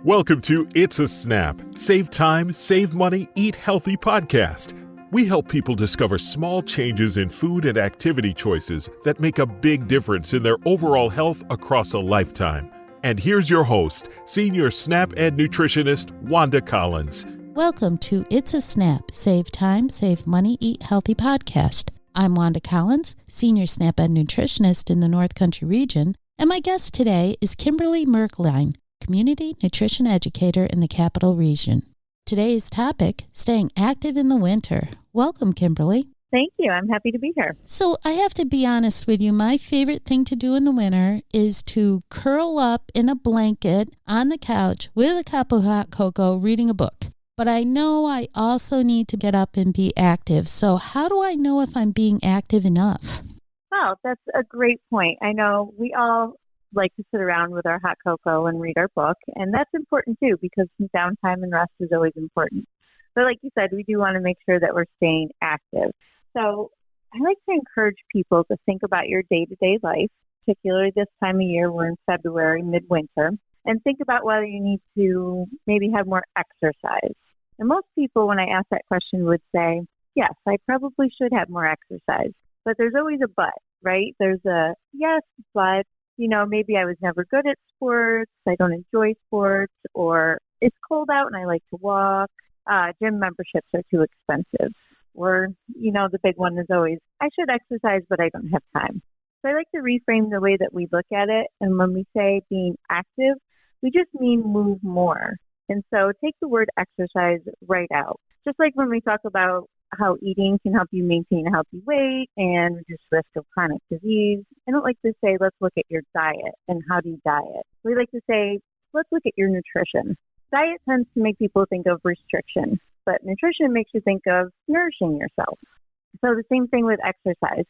Welcome to It's a Snap. Save time, save money, eat healthy podcast. We help people discover small changes in food and activity choices that make a big difference in their overall health across a lifetime. And here's your host, Senior SNAP Ed Nutritionist Wanda Collins. Welcome to It's a Snap. Save time, save money, eat healthy podcast. I'm Wanda Collins, Senior SNAP Ed Nutritionist in the North Country region, and my guest today is Kimberly Merklein, Community Nutrition Educator in the Capital Region. Today's topic, staying active in the winter. Welcome, Kimberly. Thank you. I'm happy to be here. So I have to be honest with you. My favorite thing to do in the winter is to curl up in a blanket on the couch with a cup of hot cocoa reading a book. But I know I also need to get up and be active. So how do I know if I'm being active enough? Well, that's a great point. I know we all like to sit around with our hot cocoa and read our book, and that's important too because downtime and rest is always important. But like you said, we do want to make sure that we're staying active. So I like to encourage people to think about your day-to-day life, particularly this time of year. We're in February, midwinter, and think about whether you need to maybe have more exercise. And most people, when I ask that question, would say, yes, I probably should have more exercise. But there's always a but, right? There's a yes, but maybe I was never good at sports, I don't enjoy sports, or it's cold out and I like to walk. Gym memberships are too expensive. Or, the big one is always, I should exercise, but I don't have time. So I like to reframe the way that we look at it. And when we say being active, we just mean move more. And so take the word exercise right out. Just like when we talk about how eating can help you maintain a healthy weight and reduce risk of chronic disease. I don't like to say, let's look at your diet and how do you diet. We like to say, let's look at your nutrition. Diet tends to make people think of restriction, but nutrition makes you think of nourishing yourself. So the same thing with exercise.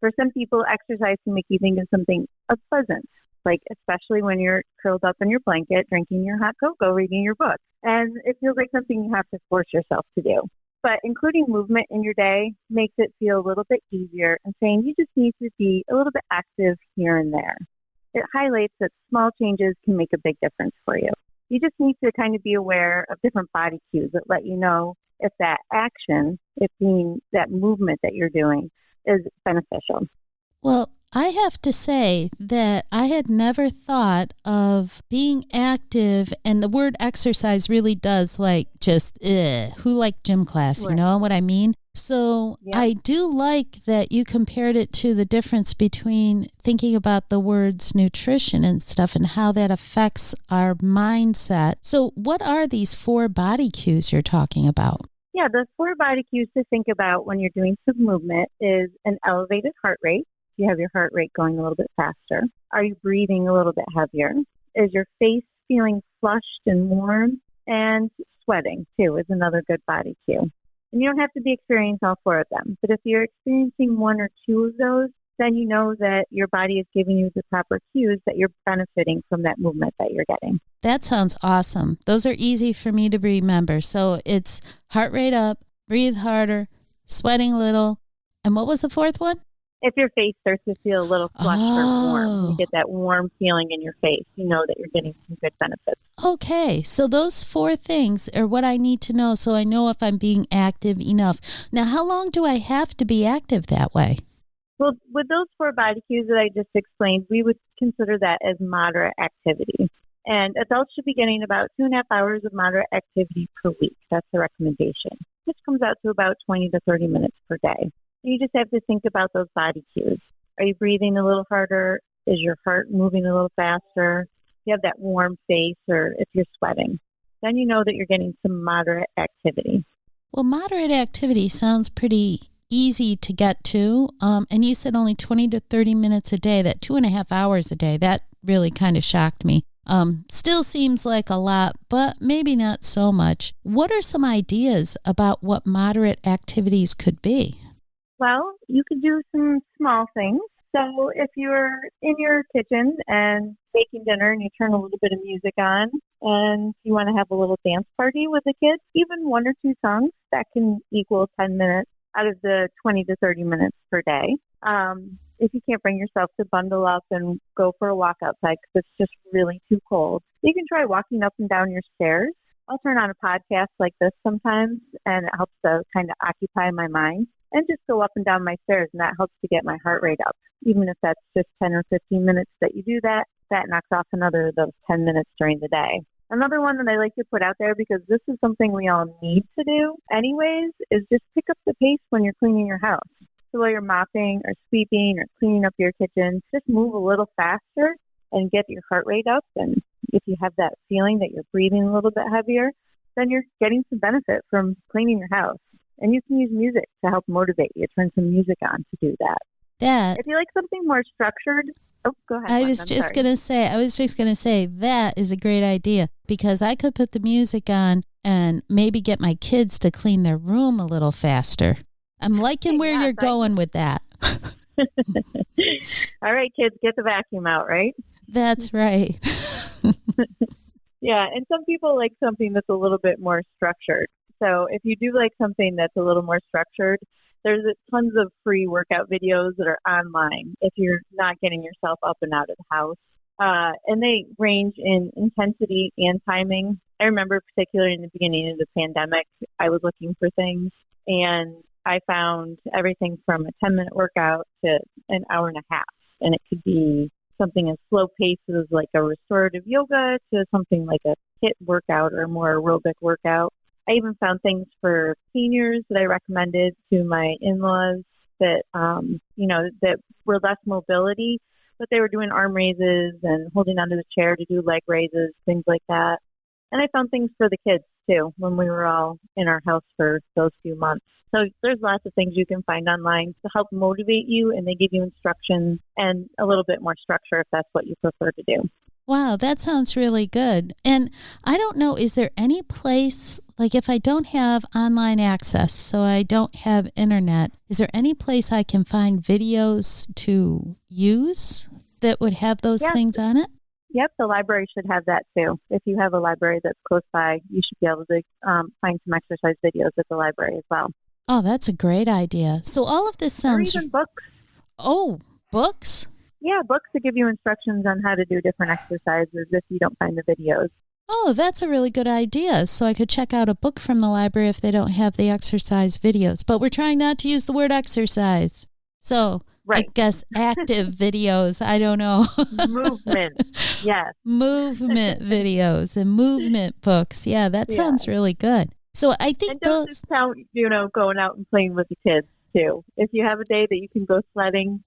For some people, exercise can make you think of something pleasant, like especially when you're curled up in your blanket, drinking your hot cocoa, reading your book. And it feels like something you have to force yourself to do. But including movement in your day makes it feel a little bit easier and saying you just need to be a little bit active here and there. It highlights that small changes can make a big difference for you. You just need to kind of be aware of different body cues that let you know if that action, if being that movement that you're doing is beneficial. Well, I have to say that I had never thought of being active, and the word exercise really does who like gym class, right. You know what I mean? So yeah. I do like that you compared it to the difference between thinking about the words nutrition and stuff and how that affects our mindset. So what are these 4 body cues you're talking about? Yeah, the 4 body cues to think about when you're doing some movement is an elevated heart rate. You have your heart rate going a little bit faster. Are you breathing a little bit heavier? Is your face feeling flushed and warm? And sweating, too, is another good body cue. And you don't have to be experiencing all 4 of them. But if you're experiencing 1 or 2 of those, then you know that your body is giving you the proper cues that you're benefiting from that movement that you're getting. That sounds awesome. Those are easy for me to remember. So it's heart rate up, breathe harder, sweating a little. And what was the 4th one? If your face starts to feel a little flushed or warm, you get that warm feeling in your face, you know that you're getting some good benefits. Okay, so those 4 things are what I need to know so I know if I'm being active enough. Now, how long do I have to be active that way? Well, with those 4 body cues that I just explained, we would consider that as moderate activity. And adults should be getting about 2.5 hours of moderate activity per week. That's the recommendation, which comes out to about 20 to 30 minutes per day. You just have to think about those body cues. Are you breathing a little harder? Is your heart moving a little faster? You have that warm face, or if you're sweating, then you know that you're getting some moderate activity. Well, moderate activity sounds pretty easy to get to. And you said only 20 to 30 minutes a day, that 2.5 hours a day. That really kind of shocked me. Still seems like a lot, but maybe not so much. What are some ideas about what moderate activities could be? Well, you could do some small things. So if you're in your kitchen and making dinner and you turn a little bit of music on and you want to have a little dance party with the kids, even 1 or 2 songs, that can equal 10 minutes out of the 20 to 30 minutes per day. if you can't bring yourself to bundle up and go for a walk outside because it's just really too cold, you can try walking up and down your stairs. I'll turn on a podcast like this sometimes, and it helps to kind of occupy my mind and just go up and down my stairs, and that helps to get my heart rate up. Even if that's just 10 or 15 minutes that you do that, that knocks off another of those 10 minutes during the day. Another one that I like to put out there, because this is something we all need to do anyways, is just pick up the pace when you're cleaning your house. So while you're mopping or sweeping or cleaning up your kitchen, just move a little faster and get your heart rate up. And if you have that feeling that you're breathing a little bit heavier, then you're getting some benefit from cleaning your house. And you can use music to help motivate you. Turn some music on to do that. If you like something more structured, go ahead. I was just going to say that is a great idea, because I could put the music on and maybe get my kids to clean their room a little faster. I'm liking where you're going with that. All right, kids, get the vacuum out, right? That's right. Yeah, and some people like something that's a little bit more structured. So if you do like something that's a little more structured, there's tons of free workout videos that are online if you're not getting yourself up and out of the house. And they range in intensity and timing. I remember particularly in the beginning of the pandemic, I was looking for things, and I found everything from a 10-minute workout to an hour and a half. And it could be something as slow paced as like a restorative yoga to something like a HIIT workout or a more aerobic workout. I even found things for seniors that I recommended to my in-laws that, that were less mobility, but they were doing arm raises and holding onto the chair to do leg raises, things like that. And I found things for the kids too when we were all in our house for those few months. So there's lots of things you can find online to help motivate you, and they give you instructions and a little bit more structure if that's what you prefer to do. Wow, that sounds really good. And I don't know, is there any place, like if I don't have online access, so I don't have internet, is there any place I can find videos to use that would have those things on it? Yep, the library should have that too. If you have a library that's close by, you should be able to find some exercise videos at the library as well. Oh, that's a great idea. So all of this sounds... Or even books. Oh, books? Yeah, books that give you instructions on how to do different exercises if you don't find the videos. Oh, that's a really good idea. So I could check out a book from the library if they don't have the exercise videos. But we're trying not to use the word exercise. So right. I guess active videos, I don't know. Movement, yes. Movement videos and movement books. Yeah, that sounds really good. So I think and don't discount, going out and playing with the kids too. If you have a day that you can go sledding,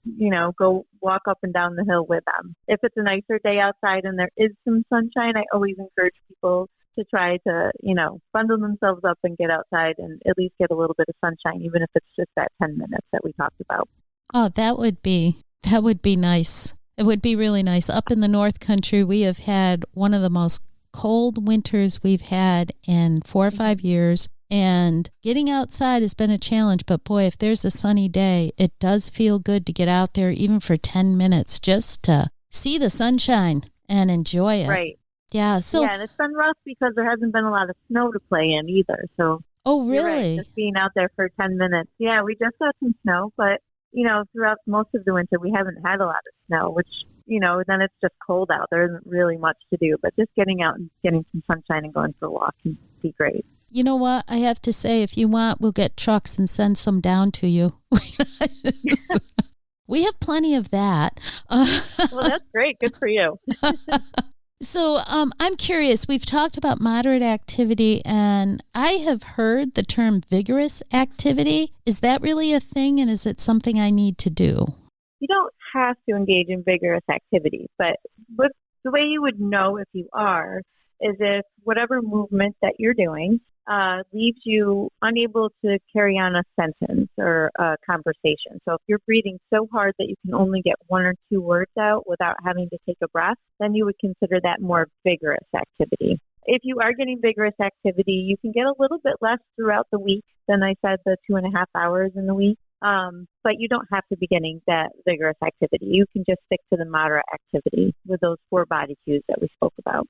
go walk up and down the hill with them. If it's a nicer day outside and there is some sunshine, I always encourage people to try to, bundle themselves up and get outside and at least get a little bit of sunshine, even if it's just that 10 minutes that we talked about. Oh, that would be nice. It would be really nice. Up in the North Country, we have had one of the most cold winters we've had in 4 or 5 years. And getting outside has been a challenge. But boy, if there's a sunny day, it does feel good to get out there even for 10 minutes just to see the sunshine and enjoy it. Right. Yeah. So and it's been rough because there hasn't been a lot of snow to play in either. So. Oh, really? Right, just being out there for 10 minutes. Yeah, we just got some snow, but throughout most of the winter, we haven't had a lot of snow, which, then it's just cold out. There isn't really much to do, but just getting out and getting some sunshine and going for a walk can be great. You know what? I have to say, if you want, we'll get trucks and send some down to you. We have plenty of that. Well, that's great. Good for you. So I'm curious. We've talked about moderate activity, and I have heard the term vigorous activity. Is that really a thing, and is it something I need to do? You don't have to engage in vigorous activity, but the way you would know if you are is if whatever movement that you're doing leaves you unable to carry on a sentence or a conversation. So if you're breathing so hard that you can only get 1 or 2 words out without having to take a breath, then you would consider that more vigorous activity. If you are getting vigorous activity, you can get a little bit less throughout the week than I said, the 2.5 hours in the week. But you don't have to be getting that vigorous activity. You can just stick to the moderate activity with those 4 body cues that we spoke about.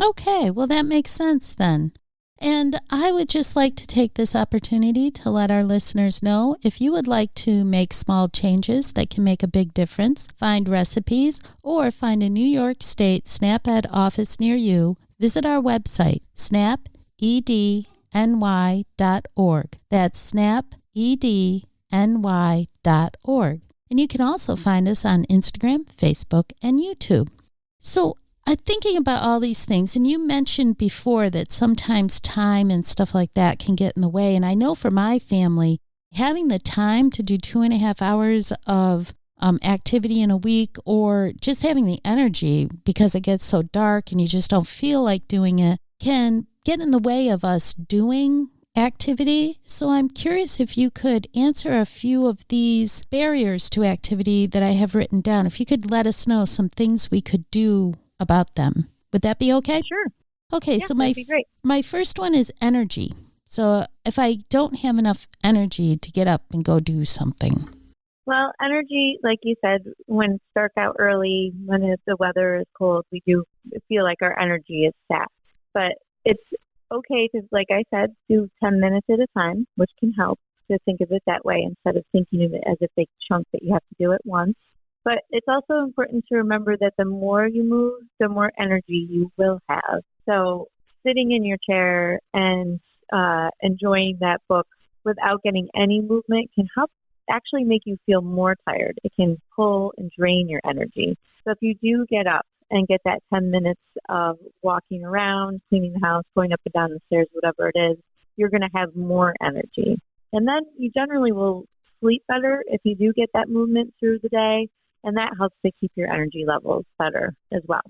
Okay, well, that makes sense then. And I would just like to take this opportunity to let our listeners know if you would like to make small changes that can make a big difference, find recipes, or find a New York State SNAP-Ed office near you, visit our website, snapedny.org. That's snapedny.org. And you can also find us on Instagram, Facebook, and YouTube. So I'm thinking about all these things, and you mentioned before that sometimes time and stuff like that can get in the way. And I know for my family, having the time to do 2.5 hours of activity in a week, or just having the energy because it gets so dark and you just don't feel like doing it, can get in the way of us doing activity. So I'm curious if you could answer a few of these barriers to activity that I have written down. If you could let us know some things we could do about them. Would that be okay? Sure. Okay, yeah, so that'd be great. my first one is energy. So if I don't have enough energy to get up and go do something. Well, energy, like you said, when it's dark out early, when the weather is cold, we do feel like our energy is sapped. But it's okay to, like I said, do 10 minutes at a time, which can help to think of it that way instead of thinking of it as a big chunk that you have to do at once. But it's also important to remember that the more you move, the more energy you will have. So sitting in your chair and enjoying that book without getting any movement can help actually make you feel more tired. It can pull and drain your energy. So if you do get up and get that 10 minutes of walking around, cleaning the house, going up and down the stairs, whatever it is, you're going to have more energy. And then you generally will sleep better if you do get that movement through the day. And that helps to keep your energy levels better as well.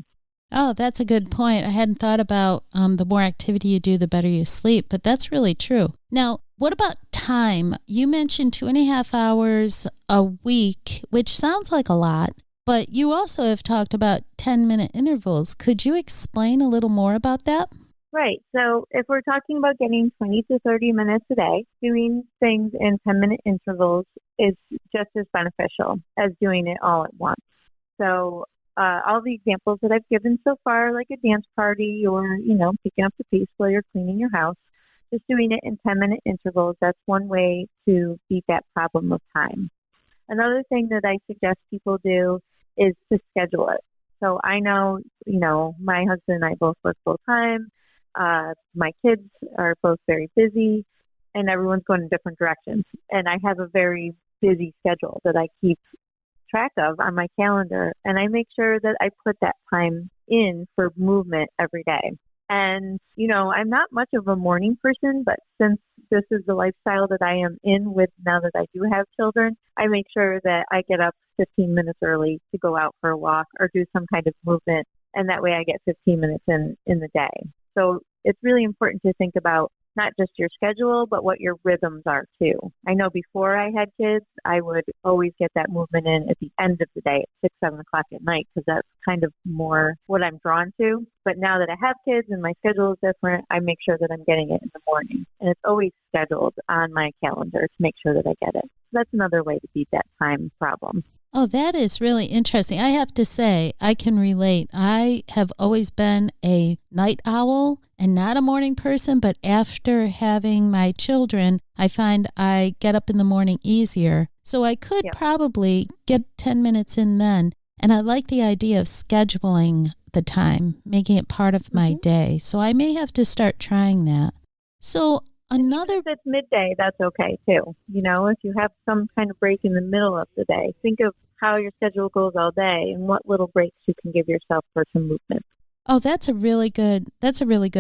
Oh, that's a good point. I hadn't thought about the more activity you do, the better you sleep, but that's really true. Now, what about time? You mentioned 2.5 hours a week, which sounds like a lot, but you also have talked about 10-minute intervals. Could you explain a little more about that? Right. So if we're talking about getting 20 to 30 minutes a day, doing things in 10-minute intervals is just as beneficial as doing it all at once. So all the examples that I've given so far, like a dance party or, picking up the piece while you're cleaning your house, just doing it in 10-minute intervals, that's one way to beat that problem of time. Another thing that I suggest people do is to schedule it. So I know, my husband and I both work full time. My kids are both very busy and everyone's going in different directions. And I have a very busy schedule that I keep track of on my calendar. And I make sure that I put that time in for movement every day. And, I'm not much of a morning person, but since this is the lifestyle that I am in with now that I do have children, I make sure that I get up 15 minutes early to go out for a walk or do some kind of movement. And that way I get 15 minutes in the day. So it's really important to think about not just your schedule, but what your rhythms are too. I know before I had kids, I would always get that movement in at the end of the day at 6, 7 o'clock at night, because that's kind of more what I'm drawn to. But now that I have kids and my schedule is different, I make sure that I'm getting it in the morning. And it's always scheduled on my calendar to make sure that I get it. So that's another way to beat that time problem. Oh, that is really interesting. I have to say, I can relate. I have always been a night owl and not a morning person, but after having my children, I find I get up in the morning easier. So I could probably get 10 minutes in then. And I like the idea of scheduling the time, making it part of my day. So I may have to start trying that. So if it's midday, that's okay too. If you have some kind of break in the middle of the day, think of how your schedule goes all day and what little breaks you can give yourself for some movement. Oh, that's a really good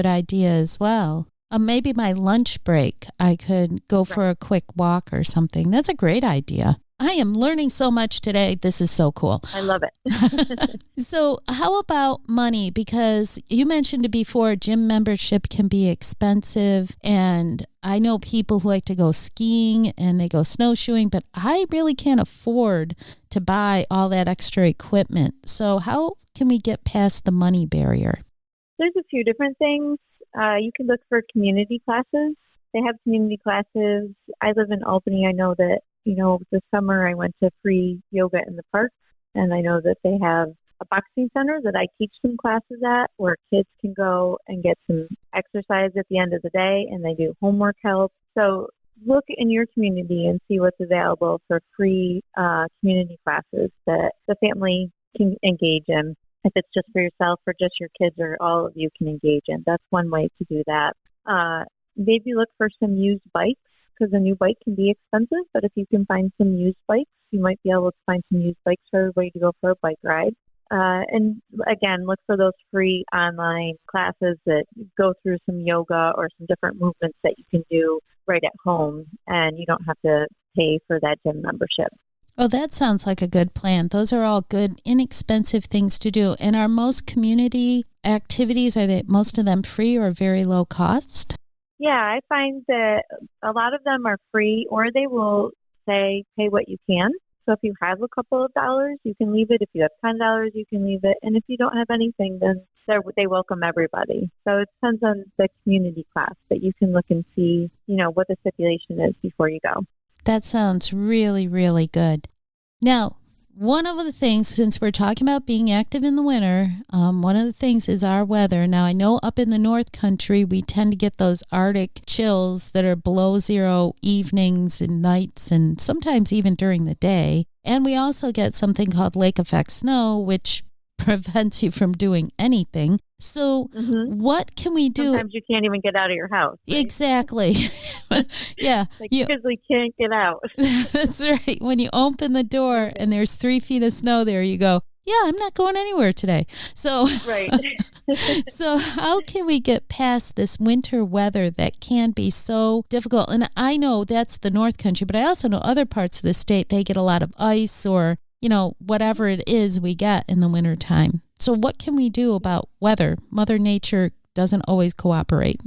idea as well. Maybe my lunch break, I could go for a quick walk or something. That's a great idea. I am learning so much today. This is so cool. I love it. So how about money? Because you mentioned it before, gym membership can be expensive. And I know people who like to go skiing and they go snowshoeing, but I really can't afford to buy all that extra equipment. So how can we get past the money barrier? There's a few different things. You can look for community classes. They have community classes. I live in Albany. I know that this summer I went to free yoga in the park, and I know that they have a boxing center that I teach some classes at where kids can go and get some exercise at the end of the day, and they do homework help. So look in your community and see what's available for free community classes that the family can engage in. If it's just for yourself or just your kids or all of you can engage in, that's one way to do that. Maybe look for some used bikes, because a new bike can be expensive, but if you can find some used bikes, you might be able to find some used bikes for everybody to go for a bike ride. And again, look for those free online classes that go through some yoga or some different movements that you can do right at home, and you don't have to pay for that gym membership. Oh, that sounds like a good plan. Those are all good, inexpensive things to do. And are most community activities, are they most of them free or very low cost? Yeah, I find that a lot of them are free, or they will say pay what you can. So if you have a couple of dollars, you can leave it. If you have $10, you can leave it. And if you don't have anything, then they welcome everybody. So it depends on the community class, but you can look and see, what the stipulation is before you go. That sounds really, really good. Now, one of the things, since we're talking about being active in the winter, one of the things is our weather. Now, I know up in the North Country, we tend to get those Arctic chills that are below zero evenings and nights, and sometimes even during the day. And we also get something called lake effect snow, which prevents you from doing anything. So what can we do? Sometimes you can't even get out of your house. Right? Exactly. Yeah. You physically can't get out. That's right. When you open the door and there's 3 feet of snow there, you go, yeah, I'm not going anywhere today. So, right. So how can we get past this winter weather that can be so difficult? And I know that's the North Country, but I also know other parts of the state, they get a lot of ice or, whatever it is we get in the wintertime. So what can we do about weather? Mother Nature doesn't always cooperate.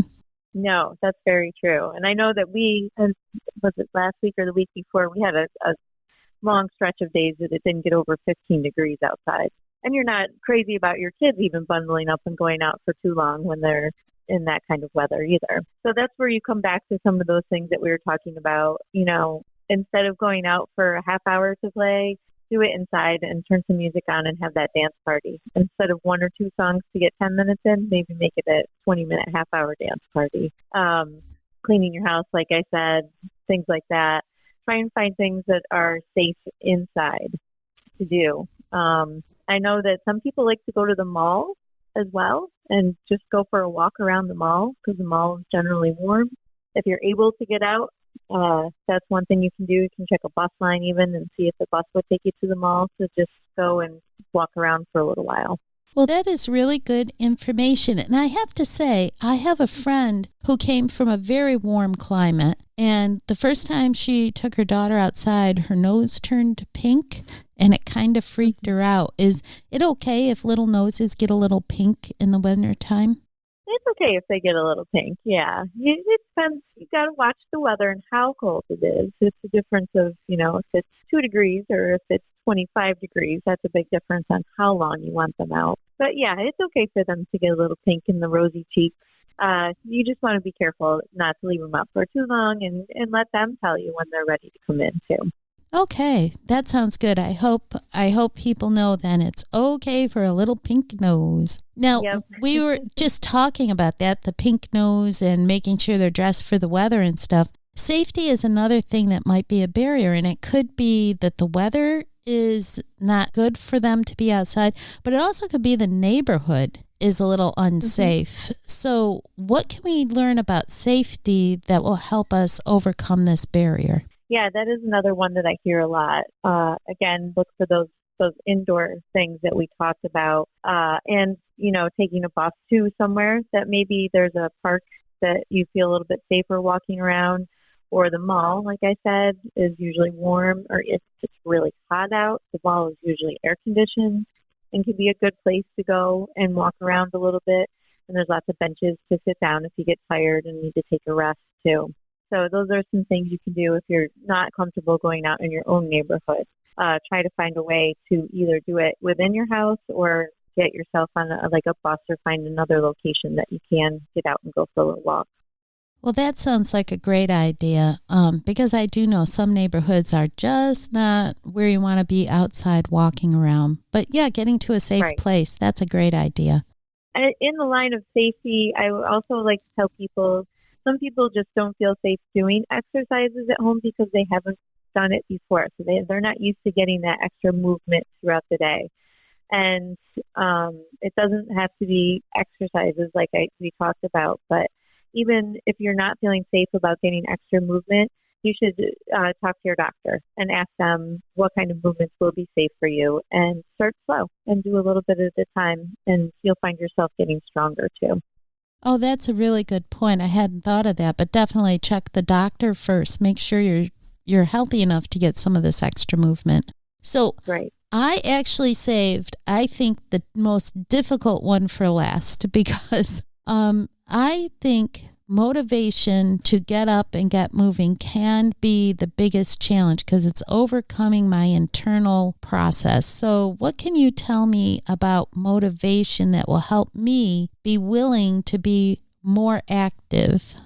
No, that's very true. And I know that was it last week or the week before, we had a long stretch of days that it didn't get over 15 degrees outside. And you're not crazy about your kids even bundling up and going out for too long when they're in that kind of weather either. So that's where you come back to some of those things that we were talking about. Instead of going out for a half hour to play, do it inside and turn some music on and have that dance party. Instead of 1 or 2 songs to get 10 minutes in, maybe make it a 20-minute, half-hour dance party. Cleaning your house, like I said, things like that. Try and find things that are safe inside to do. I know that some people like to go to the mall as well and just go for a walk around the mall because the mall is generally warm. If you're able to get out, that's one thing you can do. You can check a bus line even and see if the bus would take you to the mall to just go and walk around for a little while. Well, that is really good information. And I have to say, I have a friend who came from a very warm climate. And the first time she took her daughter outside, her nose turned pink and it kind of freaked her out. Is it okay if little noses get a little pink in the winter time? It's okay if they get a little pink, yeah. It depends. You got to watch the weather and how cold it is. It's a difference of, if it's 2 degrees or if it's 25 degrees. That's a big difference on how long you want them out. But yeah, it's okay for them to get a little pink in the rosy cheeks. You just want to be careful not to leave them out for too long and let them tell you when they're ready to come in too. Okay, that sounds good. I hope people know then it's okay for a little pink nose. Now, Yep. We were just talking about that, the pink nose and making sure they're dressed for the weather and stuff. Safety is another thing that might be a barrier, and it could be that the weather is not good for them to be outside, but it also could be the neighborhood is a little unsafe. So what can we learn about safety that will help us overcome this barrier? Yeah, that is another one that I hear a lot. Again, look for those indoor things that we talked about. And, taking a bus to somewhere that maybe there's a park that you feel a little bit safer walking around, or the mall, like I said, is usually warm, or if it's really hot out, the mall is usually air conditioned and can be a good place to go and walk around a little bit. And there's lots of benches to sit down if you get tired and need to take a rest too. So those are some things you can do if you're not comfortable going out in your own neighborhood. Try to find a way to either do it within your house or get yourself on a bus or find another location that you can get out and go for a little walk. Well, that sounds like a great idea because I do know some neighborhoods are just not where you want to be outside walking around. But yeah, getting to a safe place, that's a great idea. in the line of safety, I would also like to tell people, some people just don't feel safe doing exercises at home because they haven't done it before. So they're not used to getting that extra movement throughout the day. And it doesn't have to be exercises like we talked about, but even if you're not feeling safe about getting extra movement, you should talk to your doctor and ask them what kind of movements will be safe for you, and start slow and do a little bit at a time, and you'll find yourself getting stronger too. Oh, that's a really good point. I hadn't thought of that, but definitely check the doctor first. Make sure you're healthy enough to get some of this extra movement. So Right. I actually saved, I think, the most difficult one for last because I think motivation to get up and get moving can be the biggest challenge because it's overcoming my internal process. So what can you tell me about motivation that will help me be willing to be more active?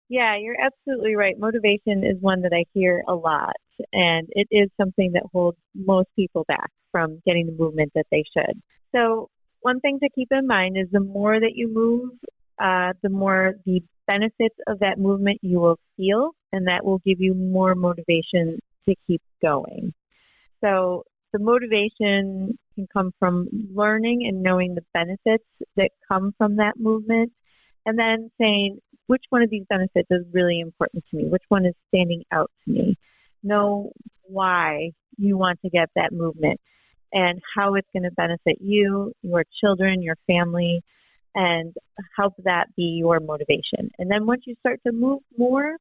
Yeah, you're absolutely right. Motivation is one that I hear a lot, and it is something that holds most people back from getting the movement that they should. So one thing to keep in mind is the more that you move, the more the benefits of that movement you will feel, and that will give you more motivation to keep going. So the motivation can come from learning and knowing the benefits that come from that movement, and then saying, which one of these benefits is really important to me? Which one is standing out to me? Know why you want to get that movement and how it's going to benefit you, your children, your family, and help that be your motivation. And then once you start to move more,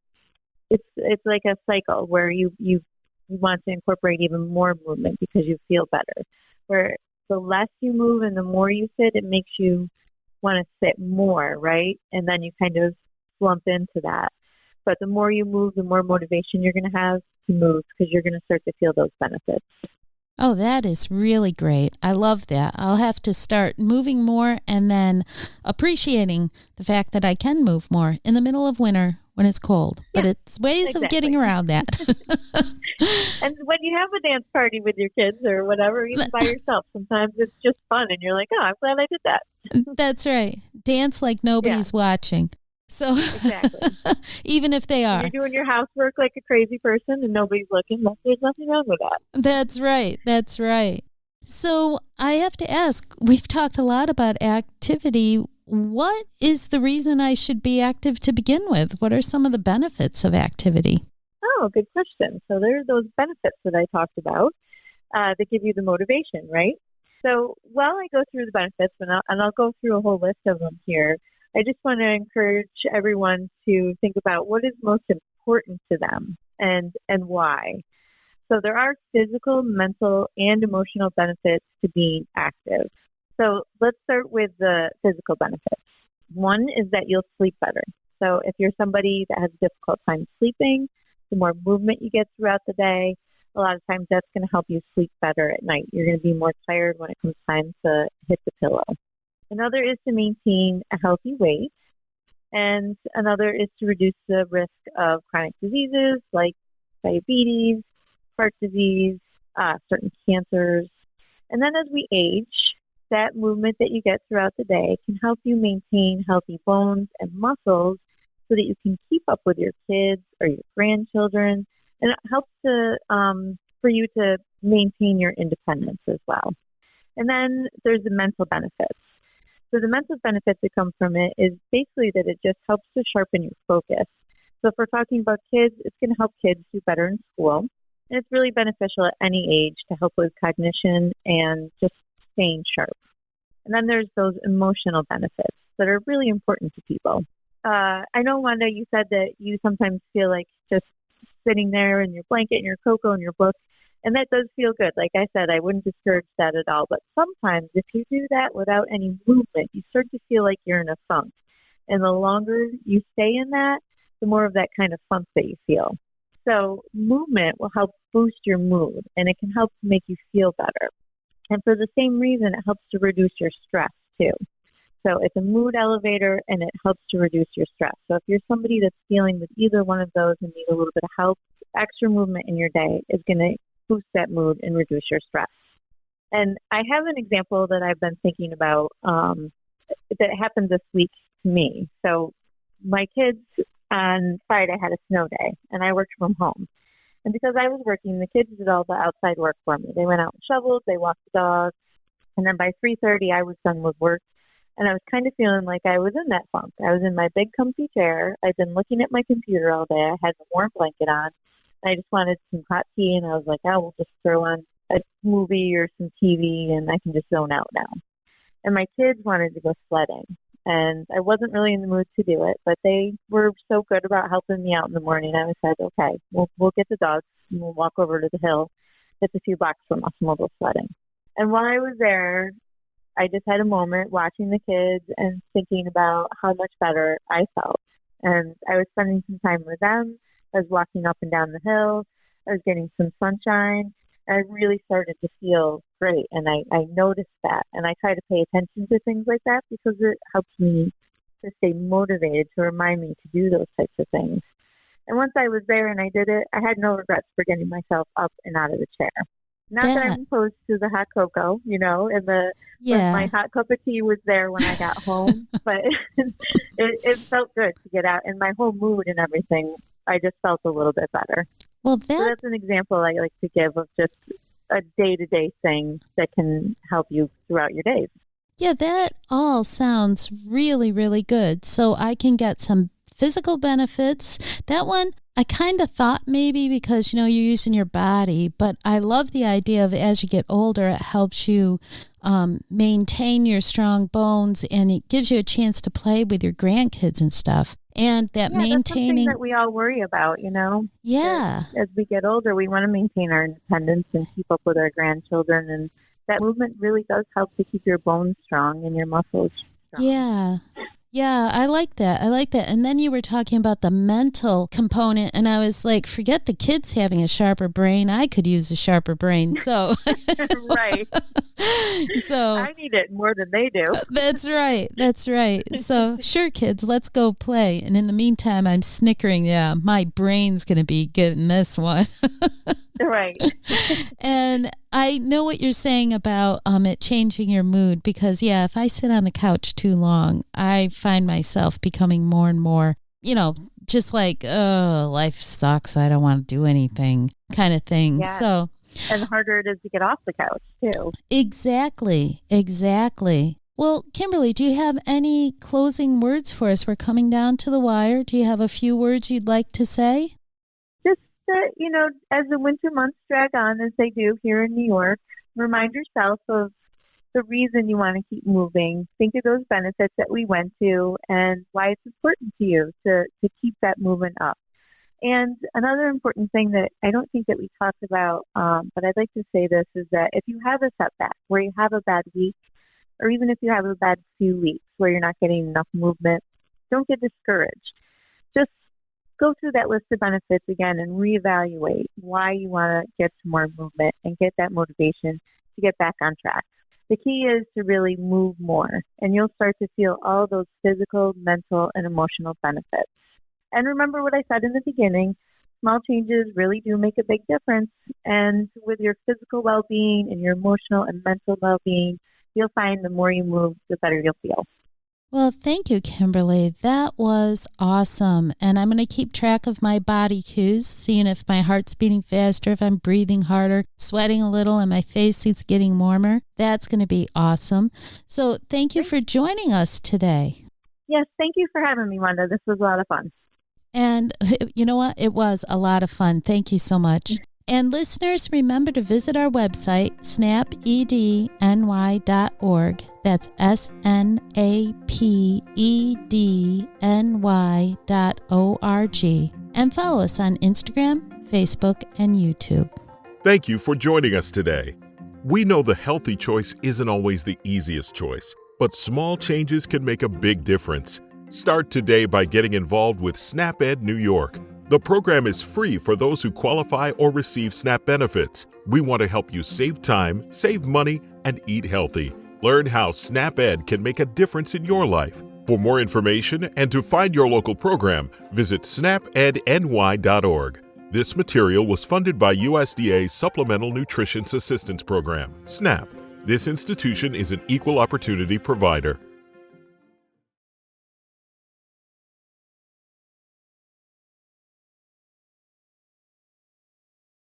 it's like a cycle where you want to incorporate even more movement because you feel better. Where the less you move and the more you sit, it makes you want to sit more, right? And then you kind of slump into that. But the more you move, the more motivation you're going to have to move because you're going to start to feel those benefits. Oh, that is really great. I love that. I'll have to start moving more and then appreciating the fact that I can move more in the middle of winter when it's cold. But it's ways of getting around that. And when you have a dance party with your kids or whatever, even by yourself, sometimes it's just fun and you're like, oh, I'm glad I did that. That's right. Dance like nobody's watching. So exactly. Even if they are. You're doing your housework like a crazy person and nobody's looking, there's nothing wrong with that. That's right. That's right. So I have to ask, we've talked a lot about activity. What is the reason I should be active to begin with? What are some of the benefits of activity? Oh, good question. So there are those benefits that I talked about that give you the motivation, right? So while I go through the benefits, and I'll go through a whole list of them here, I just want to encourage everyone to think about what is most important to them and why. So there are physical, mental, and emotional benefits to being active. So let's start with the physical benefits. One is that you'll sleep better. So if you're somebody that has a difficult time sleeping, the more movement you get throughout the day, a lot of times that's going to help you sleep better at night. You're going to be more tired when it comes time to hit the pillow. Another is to maintain a healthy weight, and another is to reduce the risk of chronic diseases like diabetes, heart disease, certain cancers. And then as we age, that movement that you get throughout the day can help you maintain healthy bones and muscles so that you can keep up with your kids or your grandchildren, and it helps for you to maintain your independence as well. And then there's the mental benefits. So the mental benefits that come from it is basically that it just helps to sharpen your focus. So if we're talking about kids, it's going to help kids do better in school. And it's really beneficial at any age to help with cognition and just staying sharp. And then there's those emotional benefits that are really important to people. I know, Wanda, you said that you sometimes feel like just sitting there in your blanket and your cocoa and your book. And that does feel good. Like I said, I wouldn't discourage that at all. But sometimes if you do that without any movement, you start to feel like you're in a funk. And the longer you stay in that, the more of that kind of funk that you feel. So movement will help boost your mood, and it can help to make you feel better. And for the same reason, it helps to reduce your stress too. So it's a mood elevator, and it helps to reduce your stress. So if you're somebody that's dealing with either one of those and need a little bit of help, extra movement in your day is going to boost that mood and reduce your stress. And I have an example that I've been thinking about that happened this week to me. So my kids on Friday had a snow day, and I worked from home. And because I was working, the kids did all the outside work for me. They went out and shoveled, they walked the dog, and then by 3:30 I was done with work. And I was kind of feeling like I was in that funk. I was in my big comfy chair. I'd been looking at my computer all day. I had a warm blanket on. I just wanted some hot tea, and I was like, oh, we'll just throw on a movie or some TV, and I can just zone out now. And my kids wanted to go sledding, and I wasn't really in the mood to do it, but they were so good about helping me out in the morning. I said, okay, we'll get the dogs, and we'll walk over to the hill. It's a few blocks from us, and we'll go sledding. And while I was there, I just had a moment watching the kids and thinking about how much better I felt. And I was spending some time with them. I was walking up and down the hill. I was getting some sunshine. I really started to feel great, and I noticed that. And I try to pay attention to things like that because it helps me to stay motivated, to remind me to do those types of things. And once I was there and I did it, I had no regrets for getting myself up and out of the chair. Not that I'm opposed to the hot cocoa, and my hot cup of tea was there when I got home, but it felt good to get out, and my whole mood and everything, I just felt a little bit better. Well, so that's an example I like to give of just a day-to-day thing that can help you throughout your days. Yeah, that all sounds really, really good. So I can get some physical benefits. That one, I kind of thought maybe because, you're using your body, but I love the idea of as you get older, it helps you maintain your strong bones, and it gives you a chance to play with your grandkids and stuff. And that maintaining... that's something that we all worry about, Yeah. As we get older, we want to maintain our independence and keep up with our grandchildren. And that movement really does help to keep your bones strong and your muscles strong. Yeah. Yeah, I like that. And then you were talking about the mental component, and I was like, forget the kids having a sharper brain. I could use a sharper brain. So Right. So I need it more than they do. That's right. So sure, kids, let's go play. And in the meantime, I'm snickering. Yeah, my brain's going to be getting this one. Right. And I know what you're saying about it changing your mood because, if I sit on the couch too long, I find myself becoming more and more, just like, oh, life sucks. I don't want to do anything kind of thing. Yeah. So, and the harder it is to get off the couch, too. Exactly. Well, Kimberly, do you have any closing words for us? We're coming down to the wire. Do you have a few words you'd like to say? Just that, as the winter months drag on, as they do here in New York, remind yourself of the reason you want to keep moving. Think of those benefits that we went to and why it's important to you to keep that movement up. And another important thing that I don't think that we talked about, but I'd like to say this, is that if you have a setback where you have a bad week, or even if you have a bad few weeks where you're not getting enough movement, don't get discouraged. Just go through that list of benefits again and reevaluate why you want to get some more movement and get that motivation to get back on track. The key is to really move more, and you'll start to feel all those physical, mental, and emotional benefits. And remember what I said in the beginning, small changes really do make a big difference. And with your physical well-being and your emotional and mental well-being, you'll find the more you move, the better you'll feel. Well, thank you, Kimberly. That was awesome. And I'm going to keep track of my body cues, seeing if my heart's beating faster, if I'm breathing harder, sweating a little, and my face is getting warmer. That's going to be awesome. So thank you for joining us today. Yes, thank you for having me, Wanda. This was a lot of fun. And you know what? It was a lot of fun. Thank you so much. And listeners, remember to visit our website, snapedny.org. That's snapedny.org. And follow us on Instagram, Facebook, and YouTube. Thank you for joining us today. We know the healthy choice isn't always the easiest choice, but small changes can make a big difference. Start today by getting involved with SNAP-Ed New York. The program is free for those who qualify or receive SNAP benefits. We want to help you save time, save money, and eat healthy. Learn how SNAP-Ed can make a difference in your life. For more information and to find your local program, visit snapedny.org. This material was funded by USDA's Supplemental Nutrition Assistance Program, SNAP. This institution is an equal opportunity provider.